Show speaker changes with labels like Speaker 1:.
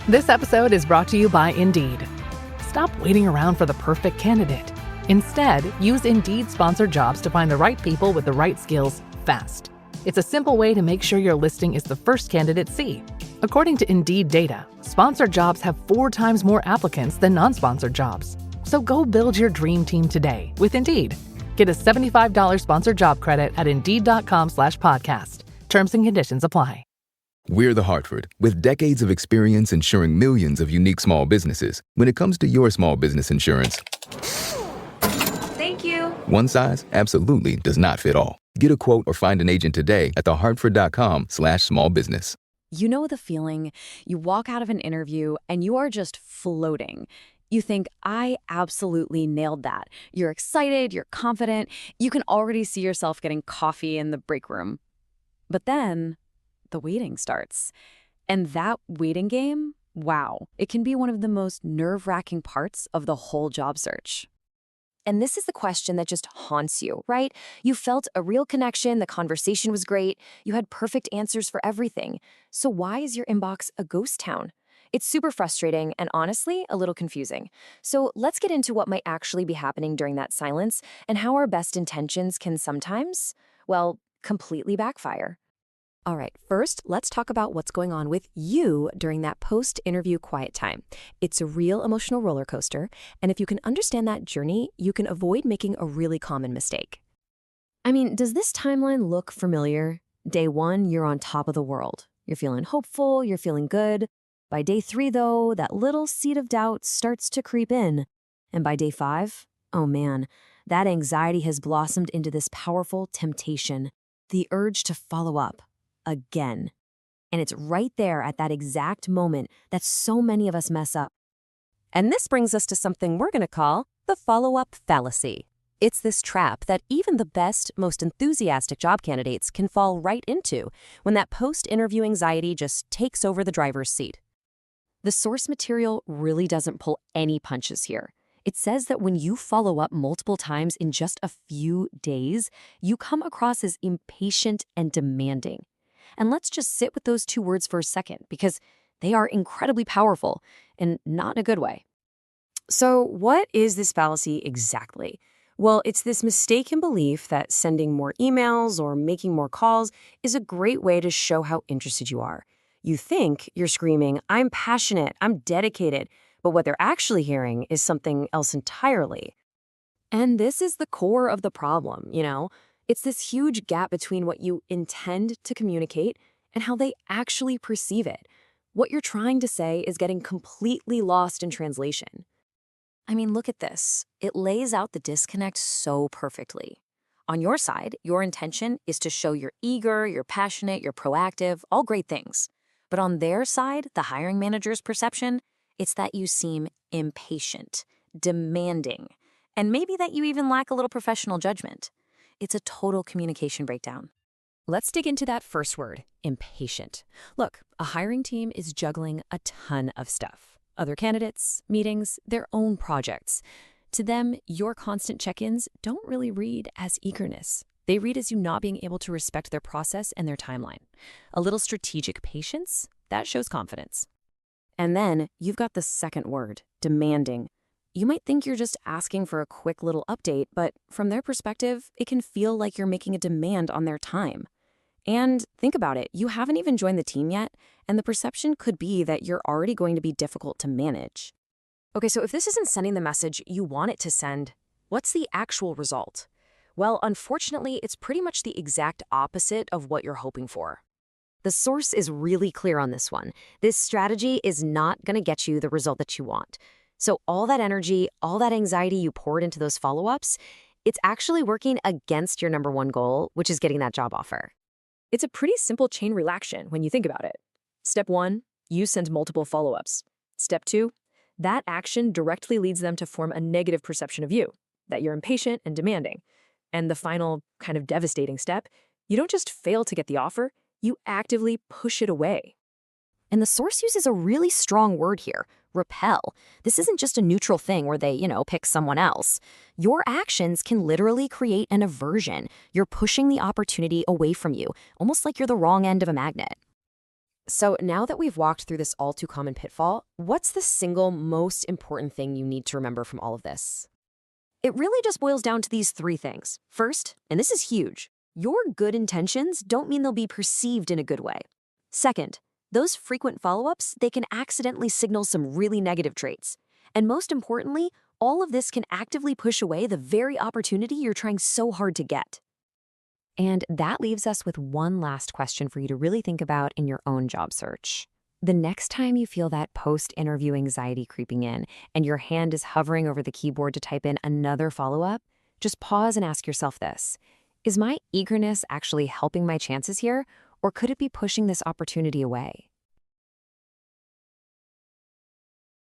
Speaker 1: This episode is brought to you by Indeed. Stop waiting around for the perfect candidate. Instead, use Indeed sponsored jobs to find the right people with the right skills fast. It's a simple way to make sure your listing is the first candidates see. According to Indeed data, sponsored jobs have 4 times more applicants than non-sponsored jobs. So go build your dream team today with Indeed. Get a $75 sponsored job credit at Indeed.com/podcast. Terms and conditions apply.
Speaker 2: We're The Hartford, with decades of experience insuring millions of unique small businesses. When it comes to your small business insurance,
Speaker 3: Thank you.
Speaker 2: one size absolutely does not fit all. Get a quote or find an agent today at thehartford.com/smallbusiness.
Speaker 4: You know the feeling. You walk out of an interview and you are just floating. You think, I absolutely nailed that. You're excited, you're confident, you can already see yourself getting coffee in the break room. But then the waiting starts. And that waiting game, wow, it can be one of the most nerve-wracking parts of the whole job search.
Speaker 3: And this is the question that just haunts you, right? You felt a real connection, the conversation was great, you had perfect answers for everything. So why is your inbox a ghost town? It's super frustrating and honestly, a little confusing. So let's get into what might actually be happening during that silence and how our best intentions can sometimes, well, completely backfire. All right, first, let's talk about what's going on with you during that post-interview quiet time. It's a real emotional roller coaster, and if you can understand that journey, you can avoid making a really common mistake. I mean, does this timeline look familiar? Day 1, you're on top of the world. You're feeling hopeful, you're feeling good. By day 3, though, that little seed of doubt starts to creep in. And by day 5, oh man, that anxiety has blossomed into this powerful temptation, the urge to follow up. Again. And it's right there at that exact moment that so many of us mess up.
Speaker 5: And this brings us to something we're going to call the follow-up fallacy. It's this trap that even the best, most enthusiastic job candidates can fall right into when that post-interview anxiety just takes over the driver's seat.
Speaker 3: The source material really doesn't pull any punches here. It says that when you follow up multiple times in just a few days, you come across as impatient and demanding. And let's just sit with those 2 words for a second, because they are incredibly powerful and not in a good way.
Speaker 6: So what is this fallacy exactly? Well, it's this mistaken belief that sending more emails or making more calls is a great way to show how interested you are. You think you're screaming, I'm passionate, I'm dedicated, but what they're actually hearing is something else entirely.
Speaker 3: And this is the core of the problem, you know? It's this huge gap between what you intend to communicate and how they actually perceive it. What you're trying to say is getting completely lost in translation. I mean, look at this. It lays out the disconnect so perfectly. On your side, your intention is to show you're eager, you're passionate, you're proactive, all great things. But on their side, the hiring manager's perception, it's that you seem impatient, demanding, and maybe that you even lack a little professional judgment. It's a total communication breakdown. Let's dig into that first word, impatient. Look, a hiring team is juggling a ton of stuff. Other candidates, meetings, their own projects. To them, your constant check-ins don't really read as eagerness. They read as you not being able to respect their process and their timeline. A little strategic patience, that shows confidence. And then you've got the second word, demanding. You might think you're just asking for a quick little update, but from their perspective, it can feel like you're making a demand on their time. And think about it, you haven't even joined the team yet, and the perception could be that you're already going to be difficult to manage. Okay, so if this isn't sending the message you want it to send, what's the actual result? Well, unfortunately, it's pretty much the exact opposite of what you're hoping for. The source is really clear on this one. This strategy is not going to get you the result that you want. So all that energy, all that anxiety you poured into those follow-ups, it's actually working against your number 1 goal, which is getting that job offer. It's a pretty simple chain reaction when you think about it. Step 1, you send multiple follow-ups. Step 2, that action directly leads them to form a negative perception of you, that you're impatient and demanding. And the final kind of devastating step, you don't just fail to get the offer, you actively push it away. And the source uses a really strong word here, repel. This isn't just a neutral thing where they, pick someone else. Your actions can literally create an aversion. You're pushing the opportunity away from you, almost like you're the wrong end of a magnet. So now that we've walked through this all too common pitfall, what's the single most important thing you need to remember from all of this? It really just boils down to these three things. First, and this is huge, your good intentions don't mean they'll be perceived in a good way. Second, those frequent follow-ups, they can accidentally signal some really negative traits. And most importantly, all of this can actively push away the very opportunity you're trying so hard to get.
Speaker 5: And that leaves us with one last question for you to really think about in your own job search. The next time you feel that post-interview anxiety creeping in and your hand is hovering over the keyboard to type in another follow-up, just pause and ask yourself this. Is my eagerness actually helping my chances here, or could it be pushing this opportunity away?